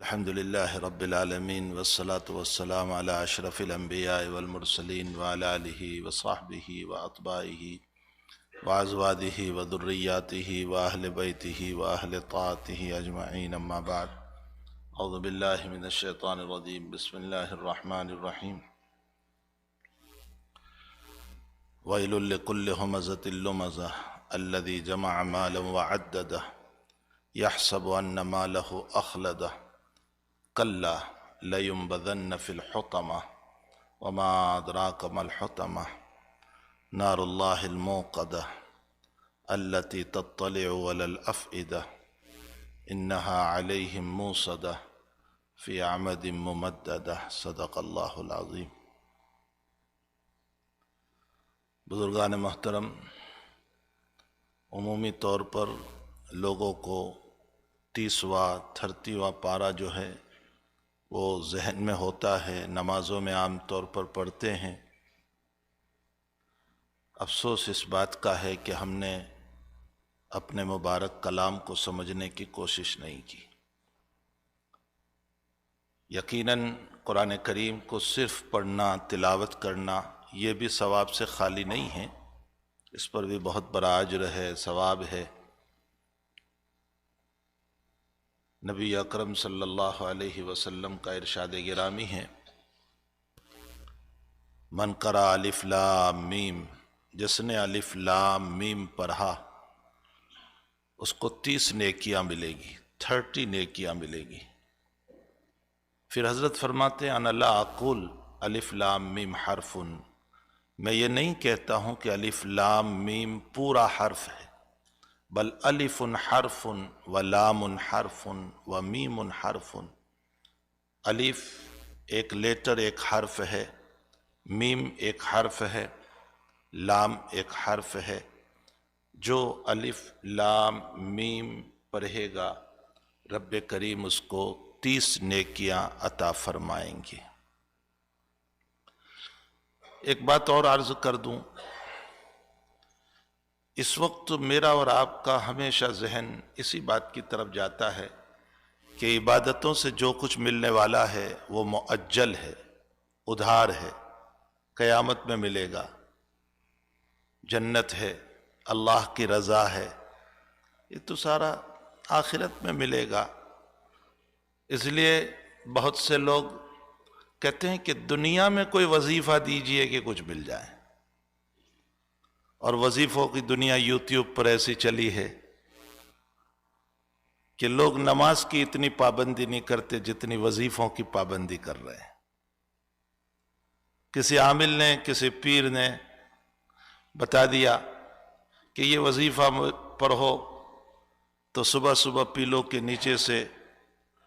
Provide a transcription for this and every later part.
الحمد لله رب العالمين والصلاة والسلام على أشرف الأنبياء والمرسلين وعلى آله وصحبه وأتباعه وأزواجه وذرياته وأهل بيته وأهل طاعته أجمعين أما بعد أعوذ بالله من الشيطان الرجيم بسم الله الرحمن الرحيم ويل لكل همزة لمزة الذي جمع مالا وعدده يحسب أن ماله أخلده كلا لينبذن في الحطمة وما أدراك ما الحطمة نار الله الموقدة التي تطلع على الأفئدة إنها عليهم موصدة في عمد ممددة صدق الله العظيم۔ بزرگان محترم، عمومی طور پر لوگوں کو 30واں پارہ جو ہے وہ ذہن میں ہوتا ہے، نمازوں میں عام طور پر پڑھتے ہیں۔ افسوس اس بات کا ہے کہ ہم نے اپنے مبارک کلام کو سمجھنے کی کوشش نہیں کی۔ یقیناً قرآن کریم کو صرف پڑھنا، تلاوت کرنا یہ بھی ثواب سے خالی نہیں ہے، اس پر بھی بہت بڑا اجر ہے، ثواب ہے۔ نبی اکرم صلی اللہ علیہ وسلم کا ارشاد گرامی ہے، من قرأ الف لام میم، جس نے الف لام میم پڑھا اس کو 30 نیکیاں ملے گی، 30 نیکیاں ملے گی۔ پھر حضرت فرماتے ہیں انا لا اقول الف لام میم حرف، میں یہ نہیں کہتا ہوں کہ الف لام میم پورا حرف ہے، بل الف حرف و لام حرف و میم حرف۔ الف ایک لیٹر، ایک حرف ہے، میم ایک حرف ہے، لام ایک حرف ہے۔ جو الف لام میم پڑھے گا رب کریم اس کو 30 نیکیاں عطا فرمائیں گے۔ ایک بات اور عرض کر دوں، اس وقت میرا اور آپ کا ہمیشہ ذہن اسی بات کی طرف جاتا ہے کہ عبادتوں سے جو کچھ ملنے والا ہے وہ مؤجل ہے، ادھار ہے، قیامت میں ملے گا، جنت ہے، اللہ کی رضا ہے، یہ تو سارا آخرت میں ملے گا۔ اس لیے بہت سے لوگ کہتے ہیں کہ دنیا میں کوئی وظیفہ دیجئے کہ کچھ مل جائے، اور وظیفوں کی دنیا یوٹیوب پر ایسی چلی ہے کہ لوگ نماز کی اتنی پابندی نہیں کرتے جتنی وظیفوں کی پابندی کر رہے ہیں۔ کسی عامل نے، کسی پیر نے بتا دیا کہ یہ وظیفہ پڑھو تو صبح صبح پیلوں کے نیچے سے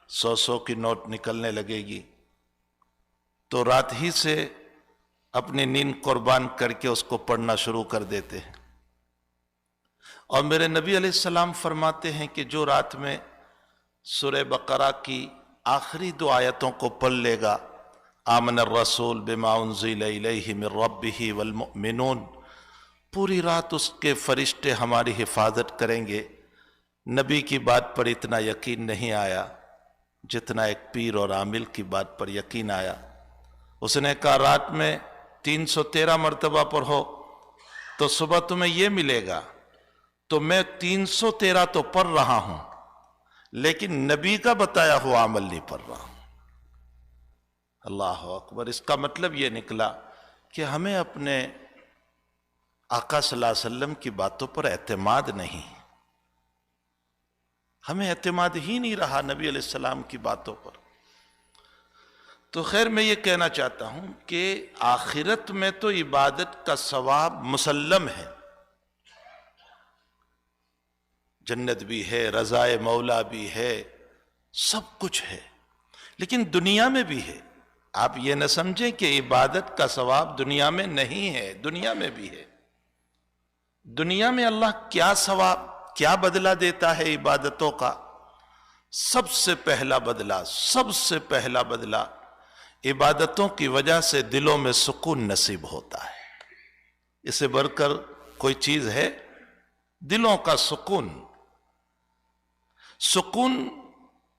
100 کی نوٹ نکلنے لگے گی، تو رات ہی سے اپنی نیند قربان کر کے اس کو پڑھنا شروع کر دیتے ہیں۔ اور میرے نبی علیہ السلام فرماتے ہیں کہ جو رات میں سورہ بقرہ کی آخری 2 آیتوں کو پڑھ لے گا، آمن الرسول بما انزل الیہ من ربہ والمؤمنون، پوری رات اس کے فرشتے ہماری حفاظت کریں گے۔ نبی کی بات پر اتنا یقین نہیں آیا جتنا ایک پیر اور عامل کی بات پر یقین آیا۔ اس نے کہا رات میں 313 مرتبہ پڑھو تو صبح تمہیں یہ ملے گا، تو میں 313 تو پڑھ رہا ہوں لیکن نبی کا بتایا ہوا عمل نہیں پڑھ رہا ہوں۔ اللہ اکبر۔ اس کا مطلب یہ نکلا کہ ہمیں اپنے آقا صلی اللہ علیہ وسلم کی باتوں پر اعتماد نہیں، ہمیں اعتماد ہی نہیں رہا نبی علیہ السلام کی باتوں پر۔ تو خیر، میں یہ کہنا چاہتا ہوں کہ آخرت میں تو عبادت کا ثواب مسلم ہے، جنت بھی ہے، رضائے مولا بھی ہے، سب کچھ ہے، لیکن دنیا میں بھی ہے۔ آپ یہ نہ سمجھیں کہ عبادت کا ثواب دنیا میں نہیں ہے، دنیا میں بھی ہے۔ دنیا میں اللہ کیا ثواب، کیا بدلہ دیتا ہے عبادتوں کا؟ سب سے پہلا بدلہ عبادتوں کی وجہ سے دلوں میں سکون نصیب ہوتا ہے۔ اسے بڑھ کر کوئی چیز ہے؟ دلوں کا سکون۔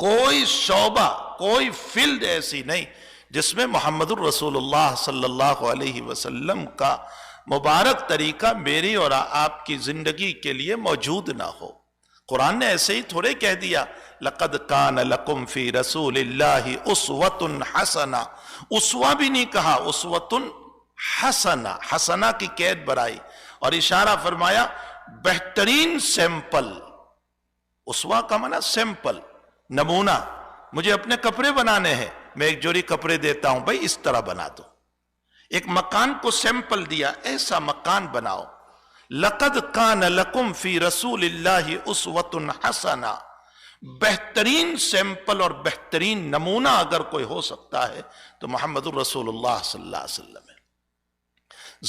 کوئی شعبہ، کوئی فیلڈ ایسی نہیں جس میں محمد الرسول اللہ صلی اللہ علیہ وسلم کا مبارک طریقہ میری اور آپ کی زندگی کے لیے موجود نہ ہو۔ قرآن نے ایسے ہی تھوڑے کہہ دیا لَقَدْ كَانَ لَكُمْ فِي رَسُولِ اللَّهِ أُسْوَةٌ حَسَنَةٌ، اسوہ بھی نہیں کہا، اسوۃ حسنہ، حسنہ کی قید برائی، اور اشارہ فرمایا بہترین سیمپل۔ اسوہ کا معنی سیمپل، نمونہ۔ مجھے اپنے کپڑے بنانے ہیں، میں ایک جوڑی کپڑے دیتا ہوں، بھائی اس طرح بنا دو۔ ایک مکان کو سیمپل دیا، ایسا مکان بناؤ۔ لَقَدْ كَانَ لَكُمْ فِي رَسُولِ اللَّهِ أُسْوَةٌ حَسَنَةٌ، بہترین سیمپل اور بہترین نمونہ اگر کوئی ہو سکتا ہے تو محمد الرسول اللہ صلی اللہ علیہ وسلم ہے۔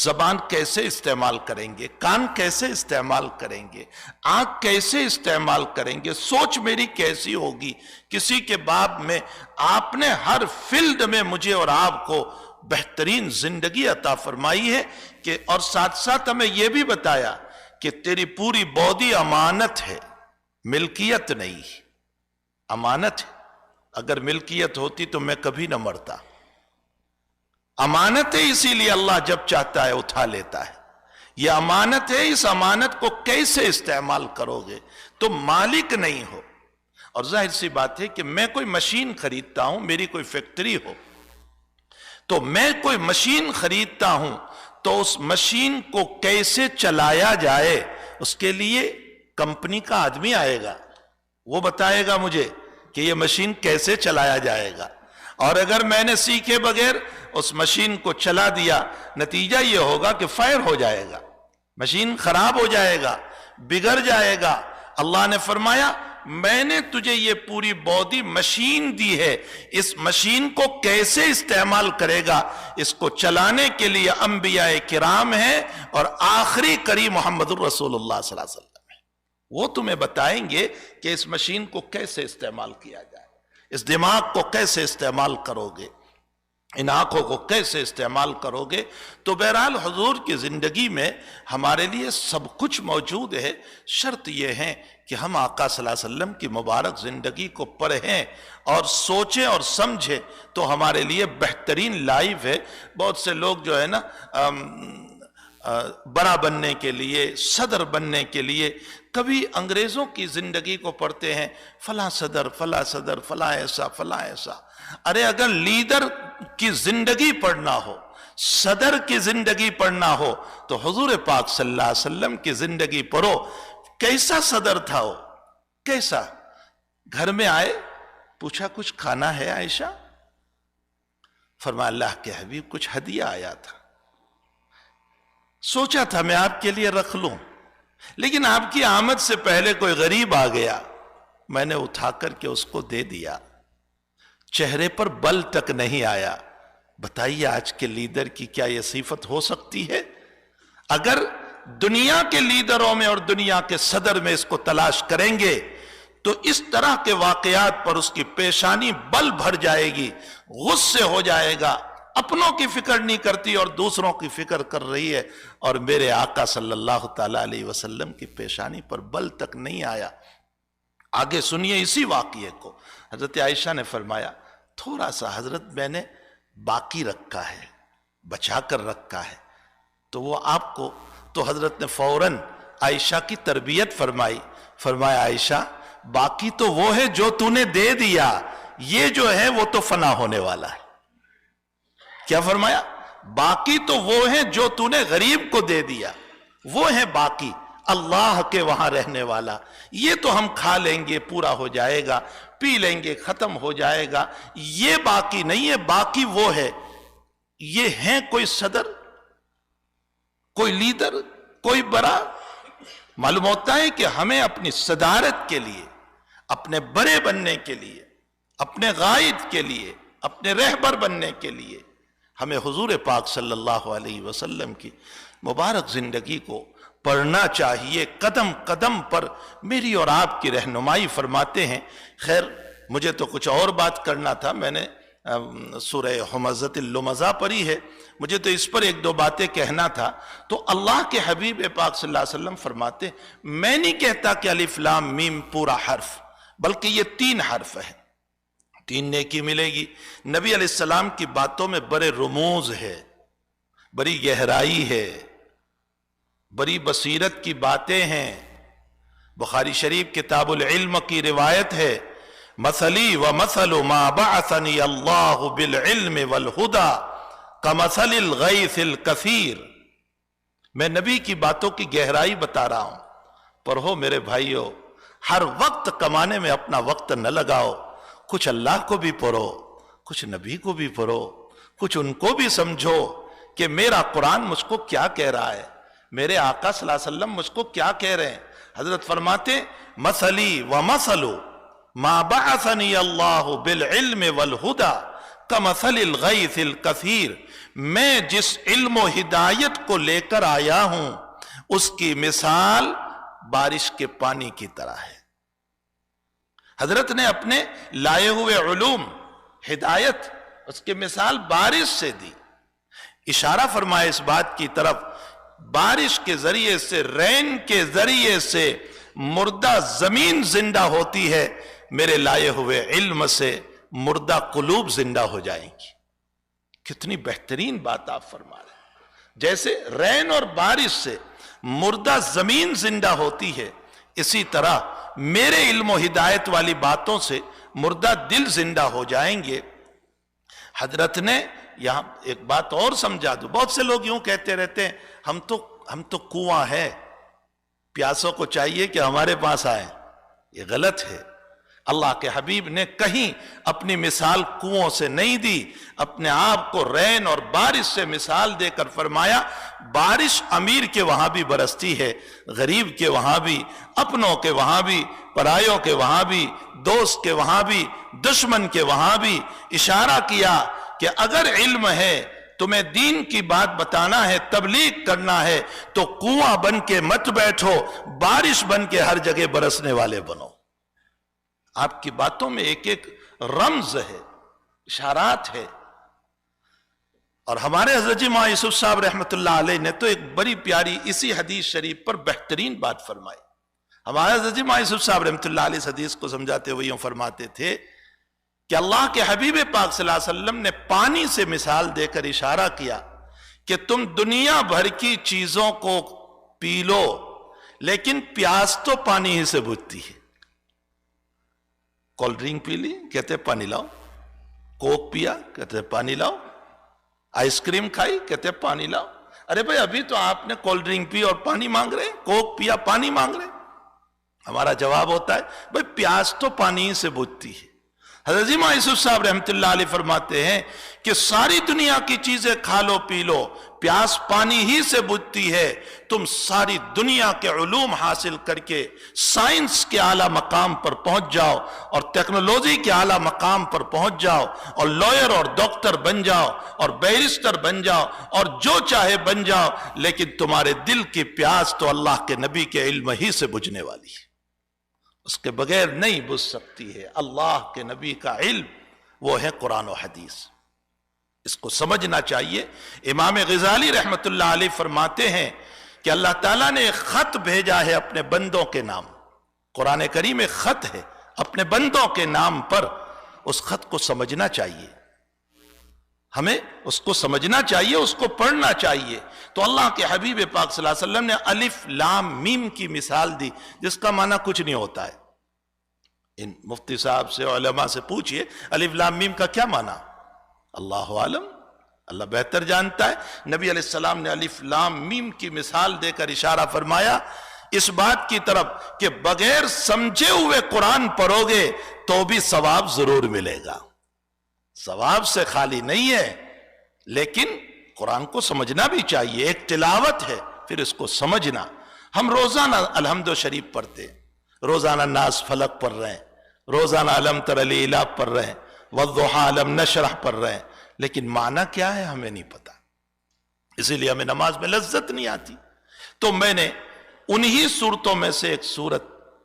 زبان کیسے استعمال کریں گے، کان کیسے استعمال کریں گے، آنکھ کیسے استعمال کریں گے، سوچ میری کیسی ہوگی کسی کے باب میں۔ آپ نے ہر فیلڈ میں مجھے اور آپ کو بہترین زندگی عطا فرمائی ہے کہ، اور ساتھ ساتھ ہمیں یہ بھی بتایا کہ تیری پوری باڈی امانت ہے، ملکیت نہیں، امانت ہے۔ اگر ملکیت ہوتی تو میں کبھی نہ مرتا۔ امانت ہے، اسی لیے اللہ جب چاہتا ہے اٹھا لیتا ہے۔ یہ امانت ہے، اس امانت کو کیسے استعمال کرو گے؟ تو مالک نہیں ہو۔ اور ظاہر سی بات ہے کہ میں کوئی مشین خریدتا ہوں، میری کوئی فیکٹری ہو، تو میں کوئی مشین خریدتا ہوں تو اس مشین کو کیسے چلایا جائے، اس کے لیے کمپنی کا آدمی آئے گا، وہ بتائے گا مجھے کہ یہ مشین کیسے چلایا جائے گا۔ اور اگر میں نے سیکھے بغیر اس مشین کو چلا دیا، نتیجہ یہ ہوگا کہ فائر ہو جائے گا، مشین خراب ہو جائے گا، بگڑ جائے گا۔ اللہ نے فرمایا میں نے تجھے یہ پوری باڈی مشین دی ہے، اس مشین کو کیسے استعمال کرے گا، اس کو چلانے کے لیے انبیاء کرام ہیں اور آخری قری محمد الرسول اللہ صلی اللہ علیہ وسلم ہے۔ وہ تمہیں بتائیں گے کہ اس مشین کو کیسے استعمال کیا جائے، اس دماغ کو کیسے استعمال کرو گے، ان آنکھوں کو کیسے استعمال کرو گے۔ تو بہرحال حضور کی زندگی میں ہمارے لیے سب کچھ موجود ہے، شرط یہ ہے کہ ہم آقا صلی اللہ علیہ وسلم کی مبارک زندگی کو پڑھیں اور سوچیں اور سمجھیں، تو ہمارے لیے بہترین لائف ہے۔ بہت سے لوگ جو ہے نا بڑا بننے کے لیے، صدر بننے کے لیے کبھی انگریزوں کی زندگی کو پڑھتے ہیں، فلاں صدر، فلاں صدر، فلاں ایسا، فلاں ایسا۔ ارے اگر لیڈر کی زندگی پڑھنا ہو، صدر کی زندگی پڑھنا ہو تو حضور پاک صلی اللہ علیہ وسلم کی زندگی پڑھو۔ کیسا صدر تھا وہ، کیسا؟ گھر میں آئے، پوچھا کچھ کھانا ہے عائشہ؟ فرمایا اللہ کے حبیب کچھ ہدیہ آیا تھا، سوچا تھا میں آپ کے لیے رکھ لوں، لیکن آپ کی آمد سے پہلے کوئی غریب آ گیا، میں نے اٹھا کر کے اس کو دے دیا، چہرے پر بل تک نہیں آیا۔ بتائیے آج کے لیڈر کی کیا یہ صفت ہو سکتی ہے؟ اگر دنیا کے لیڈروں میں اور دنیا کے صدر میں اس کو تلاش کریں گے تو اس طرح کے واقعات پر اس کی پیشانی بل بھر جائے گی، غصے ہو جائے گا، اپنوں کی فکر نہیں کرتی اور دوسروں کی فکر کر رہی ہے، اور میرے آقا صلی اللہ تعالی علیہ وسلم کی پیشانی پر بل تک نہیں آیا۔ آگے سنیے اسی واقعے کو۔ حضرت عائشہ نے فرمایا تھوڑا سا حضرت میں نے باقی رکھا ہے، بچا کر رکھا ہے، تو وہ آپ کو، تو حضرت نے فوراً عائشہ کی تربیت فرمائی، فرمایا عائشہ باقی تو وہ ہے جو تو نے دے دیا، یہ جو ہے وہ تو فنا ہونے والا ہے۔ کیا فرمایا؟ باقی تو وہ ہے جو تو نے غریب کو دے دیا، وہ ہے باقی، اللہ کے وہاں رہنے والا۔ یہ تو ہم کھا لیں گے، پورا ہو جائے گا، پی لیں گے، ختم ہو جائے گا، یہ باقی نہیں ہے، باقی وہ ہے۔ یہ ہے کوئی صدر، کوئی لیڈر، کوئی بڑا؟ معلوم ہوتا ہے کہ ہمیں اپنی صدارت کے لیے، اپنے بڑے بننے کے لیے، اپنے قائد کے لیے، اپنے رہبر بننے کے لیے ہمیں حضور پاک صلی اللہ علیہ وسلم کی مبارک زندگی کو پڑھنا چاہیے۔ قدم قدم پر میری اور آپ کی رہنمائی فرماتے ہیں۔ خیر مجھے تو کچھ اور بات کرنا تھا، میں نے سورہ حمزۃ اللمزہ پڑھی ہے، مجھے تو اس پر ایک دو باتیں کہنا تھا۔ تو اللہ کے حبیب پاک صلی اللہ علیہ وسلم فرماتے میں نہیں کہتا کہ الف لام میم پورا حرف، بلکہ یہ 3 حرف ہے، 3 نیکی ملے گی۔ نبی علیہ السلام کی باتوں میں بڑے رموز ہے، بڑی گہرائی ہے، بڑی بصیرت کی باتیں ہیں۔ بخاری شریف کتاب العلم کی روایت ہے، مثلی ومثل ما بعثنی اللہ بالعلم والہدی کمثل الغیث الکثیر۔ میں نبی کی باتوں کی گہرائی بتا رہا ہوں۔ پڑھو میرے بھائیو، ہر وقت کمانے میں اپنا وقت نہ لگاؤ، کچھ اللہ کو بھی پڑھو، کچھ نبی کو بھی پڑھو، کچھ ان کو بھی سمجھو کہ میرا قرآن مجھ کو کیا کہہ رہا ہے، میرے آقا صلی اللہ علیہ وسلم مجھ کو کیا کہہ رہے ہیں۔ حضرت فرماتے مثلی ومثل ما بعثنی اللہ بالعلم والہدی کمثل الغیث الکثیر، میں جس علم و ہدایت کو لے کر آیا ہوں اس کی مثال بارش کے پانی کی طرح ہے۔ حضرت نے اپنے لائے ہوئے علوم، ہدایت، اس کی مثال بارش سے دی۔ اشارہ فرمائے اس بات کی طرف، بارش کے ذریعے سے، رین کے ذریعے سے مردہ زمین زندہ ہوتی ہے، میرے لائے ہوئے علم سے مردہ قلوب زندہ ہو جائیں گی۔ کتنی بہترین بات آپ فرما رہے ہیں۔ جیسے رین اور بارش سے مردہ زمین زندہ ہوتی ہے، اسی طرح میرے علم و ہدایت والی باتوں سے مردہ دل زندہ ہو جائیں گے۔ حضرت نے یہاں ایک بات اور سمجھا دو، بہت سے لوگ یوں کہتے رہتے ہیں ہم تو کنواں ہے، پیاسوں کو چاہیے کہ ہمارے پاس آئے۔ یہ غلط ہے۔ اللہ کے حبیب نے کہیں اپنی مثال کنووں سے نہیں دی، اپنے آپ کو رین اور بارش سے مثال دے کر فرمایا بارش امیر کے وہاں بھی برستی ہے، غریب کے وہاں بھی، اپنوں کے وہاں بھی، پرایوں کے وہاں بھی، دوست کے وہاں بھی، دشمن کے وہاں بھی۔ اشارہ کیا کہ اگر علم ہے، تمہیں دین کی بات بتانا ہے، تبلیغ کرنا ہے، تو کنواں بن کے مت بیٹھو، بارش بن کے ہر جگہ برسنے والے بنو۔ آپ کی باتوں میں ایک ایک رمز ہے، اشارات ہے۔ اور ہمارے حضرت جی مولانا یوسف صاحب رحمۃ اللہ علیہ نے تو ایک بڑی پیاری اسی حدیث شریف پر بہترین بات فرمائی۔ ہمارے حضرت جی مولانا یوسف صاحب رحمۃ اللہ علیہ اس حدیث کو سمجھاتے ہوئے یوں فرماتے تھے کہ اللہ کے حبیب پاک صلی اللہ علیہ وسلم نے پانی سے مثال دے کر اشارہ کیا کہ تم دنیا بھر کی چیزوں کو پی لو، لیکن پیاس تو پانی ہی سے بجھتی ہے۔ کولڈ ڈرنک پی لی، کہتے پانی لاؤ، کوک پیا، کہتے پانی لاؤ، آئس کریم کھائی، کہتے پانی لاؤ۔ ارے بھائی ابھی تو آپ نے کولڈ ڈرنک پی اور پانی مانگ رہے، کوک پیا پانی مانگ رہے۔ ہمارا جواب ہوتا ہے بھائی پیاس تو پانی سے بجھتی ہے۔ حضرت مولانا یوسف صاحب رحمۃ اللہ علیہ فرماتے ہیں کہ ساری دنیا کی چیزیں کھا لو پی لو، پیاس پانی ہی سے بجھتی ہے۔ تم ساری دنیا کے علوم حاصل کر کے سائنس کے اعلیٰ مقام پر پہنچ جاؤ اور ٹیکنالوجی کے اعلیٰ مقام پر پہنچ جاؤ اور لائر اور ڈاکٹر بن جاؤ اور بیرسٹر بن جاؤ اور جو چاہے بن جاؤ، لیکن تمہارے دل کی پیاس تو اللہ کے نبی کے علم ہی سے بجھنے والی ہے، اس کے بغیر نہیں بجھ سکتی ہے۔ اللہ کے نبی کا علم وہ ہے قرآن و حدیث، اس کو سمجھنا چاہیے۔ امام غزالی رحمت اللہ علیہ فرماتے ہیں کہ اللہ تعالیٰ نے ایک خط بھیجا ہے اپنے بندوں کے نام، قرآن کریم ایک خط ہے اپنے بندوں کے نام پر، اس خط کو سمجھنا چاہیے، ہمیں اس کو سمجھنا چاہیے، اس کو پڑھنا چاہیے۔ تو اللہ کے حبیب پاک صلی اللہ علیہ وسلم نے الف لام میم کی مثال دی، جس کا معنی کچھ نہیں ہوتا ہے۔ ان مفتی صاحب سے، علماء سے پوچھئے الف لام میم کا کیا معنی؟ اللہ عالم، اللہ بہتر جانتا ہے۔ نبی علیہ السلام نے الف لام میم کی مثال دے کر اشارہ فرمایا اس بات کی طرف کہ بغیر سمجھے ہوئے قرآن پڑھو گے تو بھی ثواب ضرور ملے گا، ثواب سے خالی نہیں ہے، لیکن قرآن کو سمجھنا بھی چاہیے۔ ایک تلاوت ہے، پھر اس کو سمجھنا۔ ہم روزانہ الحمد شریف پڑھتے ہیں، روزانہ ناس فلق پڑھ رہے ہیں، روزانہ علم تر الہ پڑھ رہے ہیں، والضحیٰ علم نشرح پڑھ رہے ہیں، لیکن معنی کیا ہے ہمیں نہیں پتا، اسی لیے ہمیں نماز میں لذت نہیں آتی۔ تو میں نے انہی صورتوں میں سے ایک صورت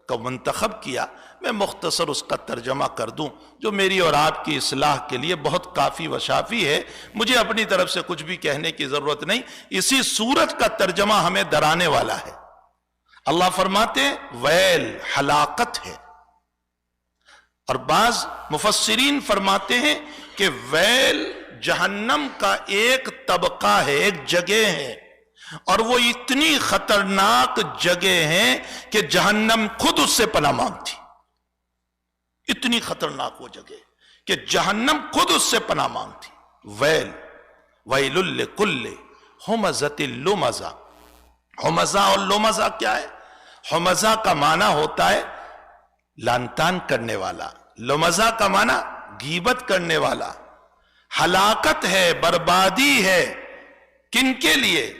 کو منتخب کیا، میں مختصر اس کا ترجمہ کر دوں جو میری اور آپ کی اصلاح کے لیے بہت کافی و شافی ہے، مجھے اپنی طرف سے کچھ بھی کہنے کی ضرورت نہیں۔ اسی صورت کا ترجمہ ہمیں ڈرانے والا ہے۔ اللہ فرماتے ہیں ویل، ہلاکت ہے، اور بعض مفسرین فرماتے ہیں کہ ویل جہنم کا ایک طبقہ ہے، ایک جگہ ہے، اور وہ اتنی خطرناک جگہ ہے کہ جہنم خود اس سے پناہ مانگتی. اتنی خطرناک وہ جگہ کہ جہنم خود اس سے پناہ مانگتی. ویل لکل ہمزۃ لمزہ. ہمزہ اور لمزہ کیا ہے؟ ہمزہ کا معنی ہوتا ہے لعن طعن کرنے والا، لمزہ کا معنی غیبت کرنے والا. ہلاکت ہے، بربادی ہے کن کے لیے؟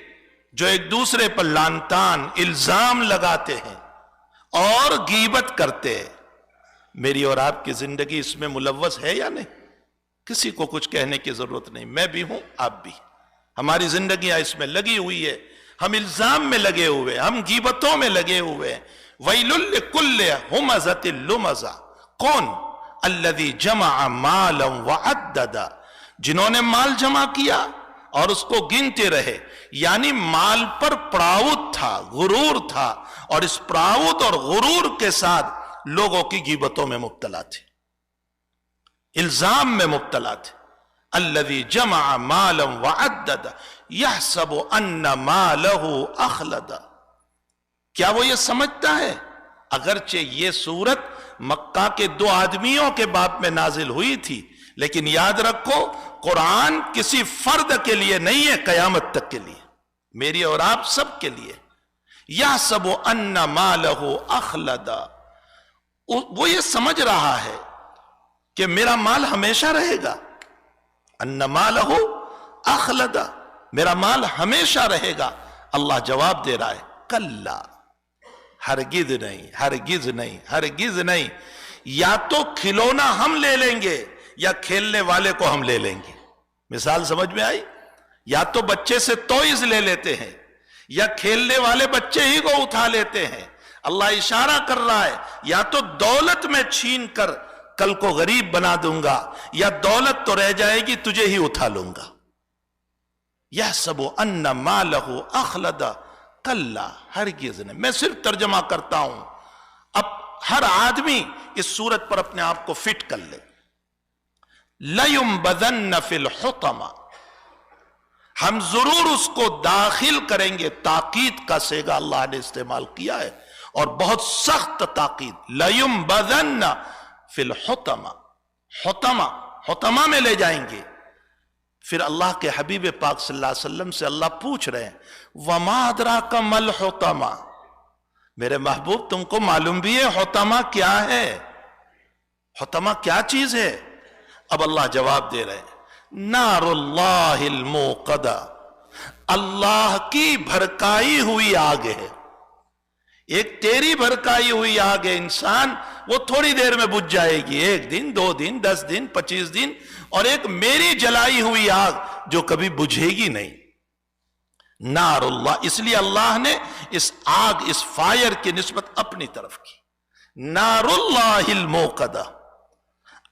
جو ایک دوسرے پر لعن طعن الزام لگاتے ہیں اور غیبت کرتے ہیں. میری اور آپ کی زندگی اس میں ملوث ہے یا نہیں؟ کسی کو کچھ کہنے کی ضرورت نہیں. میں بھی ہوں، آپ بھی. ہماری زندگیاں اس میں لگی ہوئی ہے. ہم الزام میں لگے ہوئے، ہم غیبتوں میں لگے ہوئے. ویل لکل ہمزۃ لمزہ. کون؟ الذی جمع مالا وعددا. جنہوں نے مال جمع کیا اور اس کو گنتے رہے، یعنی مال پر پراؤد تھا، غرور تھا، اور اس پراؤد اور غرور کے ساتھ لوگوں کی غیبتوں میں مبتلا تھے، الزام میں مبتلا تھے. الذی جمع مالا وعددا یحسب ان مالہ اخلدا. کیا وہ یہ سمجھتا ہے؟ اگرچہ یہ سورت مکہ کے 2 آدمیوں کے باب میں نازل ہوئی تھی، لیکن یاد رکھو قرآن کسی فرد کے لیے نہیں ہے، قیامت تک کے لیے، میری اور آپ سب کے لیے. یحسب ان مالہ اخلدا. وہ یہ سمجھ رہا ہے کہ میرا مال ہمیشہ رہے گا. ان مالہ اخلدا، میرا مال ہمیشہ رہے گا. اللہ جواب دے رہا ہے کلا، ہرگز نہیں، ہرگز نہیں، ہرگز نہیں. یا تو کھلونا ہم لے لیں گے یا کھیلنے والے کو ہم لے لیں گے. مثال سمجھ میں آئی؟ یا تو بچے سے ٹوائز لے لیتے ہیں یا کھیلنے والے بچے ہی کو اٹھا لیتے ہیں. اللہ اشارہ کر رہا ہے یا تو دولت میں چھین کر کل کو غریب بنا دوں گا، یا دولت تو رہ جائے گی، تجھے ہی اٹھا لوں گا. یحسب ان مالہ اخلدا کلا، ہرگز نہیں. میں صرف ترجمہ کرتا ہوں. اب ہر آدمی اس صورت پر اپنے آپ کو فٹ کر لے. لَيُنبَذَنَّ فِي الْحُطَمَةِ، ہم ضرور اس کو داخل کریں گے. تاکید کا صیغہ اللہ نے استعمال کیا ہے اور بہت سخت تاکید. لَيُنبَذَنَّ فِي الْحُطَمَةِ، حطمہ میں لے جائیں گے. پھر اللہ کے حبیب پاک صلی اللہ علیہ وسلم سے اللہ پوچھ رہے ہیں وَمَا أَدْرَاكَ مَا الْحُطَمَةِ، میرے محبوب تم کو معلوم بھی ہے حطمہ کیا ہے؟ حطمہ کیا چیز ہے؟ اب اللہ جواب دے رہے ہیں نار اللہ الموقدہ، اللہ کی بھڑکائی ہوئی آگ ہے. ایک تیری بھڑکائی ہوئی آگ ہے انسان، وہ تھوڑی دیر میں بجھ جائے گی، 1 دن 2 دن 10 دن 25 دن. اور ایک میری جلائی ہوئی آگ جو کبھی بجھے گی نہیں. نار اللہ، اس لیے اللہ نے اس آگ، اس فائر کی نسبت اپنی طرف کی. نار اللہ الموقدہ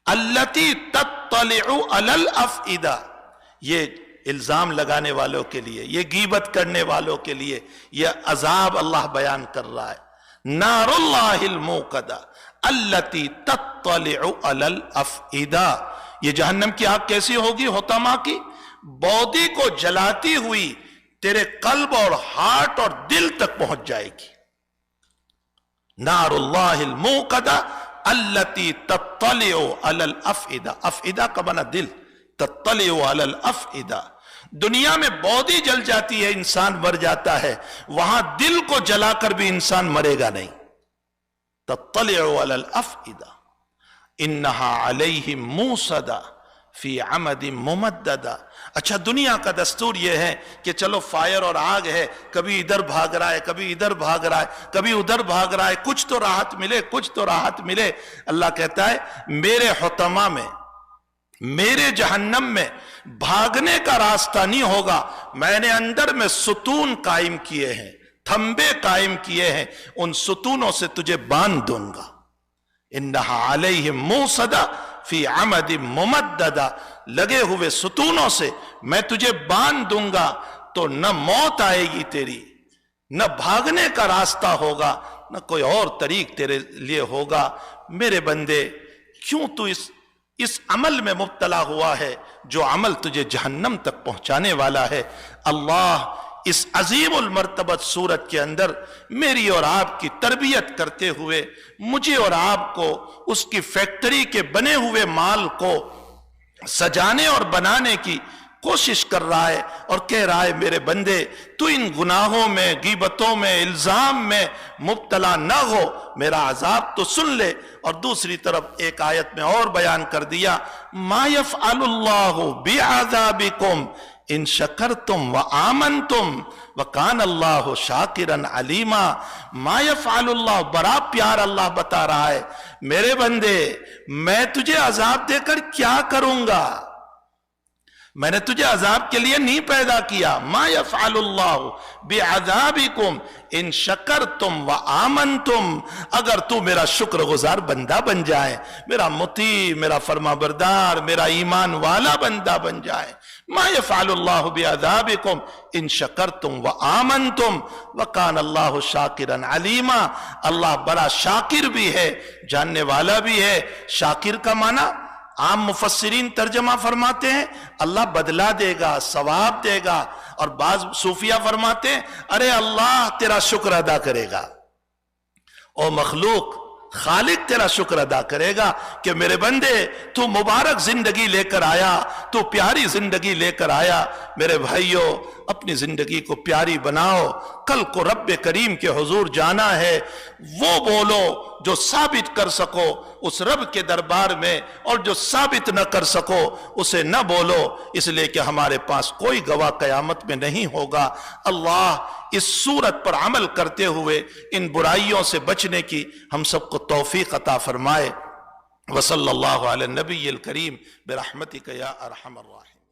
التی تطلع علی الافئدہ. یہ الزام لگانے والوں کے لیے، یہ غیبت کرنے والوں کے لیے یہ عذاب اللہ بیان کر رہا ہے. نار اللہ الموقدہ التی تطلع علی الافئدہ. یہ جہنم کی آگ کیسی ہوگی؟ حطمہ کی، باڈی کو جلاتی ہوئی تیرے قلب اور ہارٹ اور دل تک پہنچ جائے گی. نار اللہ الموقدہ التی تطلع علی الافئدہ. افئدہ کا معنی دل، تطلع علی الافئدہ. دنیا میں باڈی جل جاتی ہے، انسان مر جاتا ہے، وہاں دل کو جلا کر بھی انسان مرے گا نہیں. تطلع علی الافئدہ انہا علیہم موصدہ فی عمد ممددہ. اچھا، دنیا کا دستور یہ ہے کہ چلو فائر اور آگ ہے، کبھی ادھر بھاگ رہا ہے، کبھی ادھر بھاگ رہا ہے، کبھی ادھر بھاگ رہا ہے، کچھ تو راحت ملے، کچھ تو راحت ملے. اللہ کہتا ہے میرے حطمہ میں، میرے جہنم میں بھاگنے کا راستہ نہیں ہوگا. میں نے اندر میں ستون قائم کیے ہیں، تھمبے قائم کیے ہیں، ان ستونوں سے تجھے باندھ دوں گا. انہا علیہم موصدہ فی عمد ممددہ، لگے ہوئے ستونوں سے میں تجھے باندھ دوں گا. تو نہ موت آئے گی تیری، نہ بھاگنے کا راستہ ہوگا، نہ کوئی اور طریق تیرے لیے ہوگا. میرے بندے، کیوں تو اس عمل میں مبتلا ہوا ہے جو عمل تجھے جہنم تک پہنچانے والا ہے۔ اللہ اس عظیم المرتبت صورت کے اندر میری اور آپ کی تربیت کرتے ہوئے مجھے اور آپ کو اس کی فیکٹری کے بنے ہوئے مال کو سجانے اور بنانے کی کوشش کر رہا ہے اور کہہ رہا ہے میرے بندے تو ان گناہوں میں، غیبتوں میں، الزام میں مبتلا نہ ہو، میرا عذاب تو سن لے۔ اور دوسری طرف ایک آیت میں اور بیان کر دیا ما یفعل اللہ بعذابکم ان شکرتم وآمنتم وکان اللہ شاکرا علیما۔ ما یفعل اللہ، بڑا پیار اللہ بتا رہا ہے میرے بندے میں تجھے عذاب دے کر کیا کروں گا، میں نے تجھے عذاب کے لیے نہیں پیدا کیا۔ ما یفعل اللہ بعذابکم ان شکرتم وآمنتم، اگر تو میرا شکر گزار بندہ بن جائے، میرا مطیع، میرا فرما بردار، میرا ایمان والا بندہ بن جائے۔ ما یفعل اللہ بعذابکم ان شکرتم وآمنتم وکان اللہ شاکرا علیما۔ اللہ بڑا شاکر بھی ہے، جاننے والا بھی ہے۔ شاکر کا معنی عام مفسرین ترجمہ فرماتے ہیں اللہ بدلہ دے گا، ثواب دے گا، اور بعض صوفیہ فرماتے ہیں ارے اللہ تیرا شکر ادا کرے گا۔ او مخلوق، خالق تیرا شکر ادا کرے گا کہ میرے بندے تو مبارک زندگی لے کر آیا، تو پیاری زندگی لے کر آیا۔ میرے بھائیوں اپنی زندگی کو پیاری بناؤ، کل کو رب کریم کے حضور جانا ہے، وہ بولو جو ثابت کر سکو اس رب کے دربار میں، اور جو ثابت نہ کر سکو اسے نہ بولو، اس لیے کہ ہمارے پاس کوئی گواہ قیامت میں نہیں ہوگا۔ اللہ اس صورت پر عمل کرتے ہوئے ان برائیوں سے بچنے کی ہم سب کو توفیق عطا فرمائے۔ وصلی اللہ علی النبی الکریم برحمتک یا ارحم الراحمین۔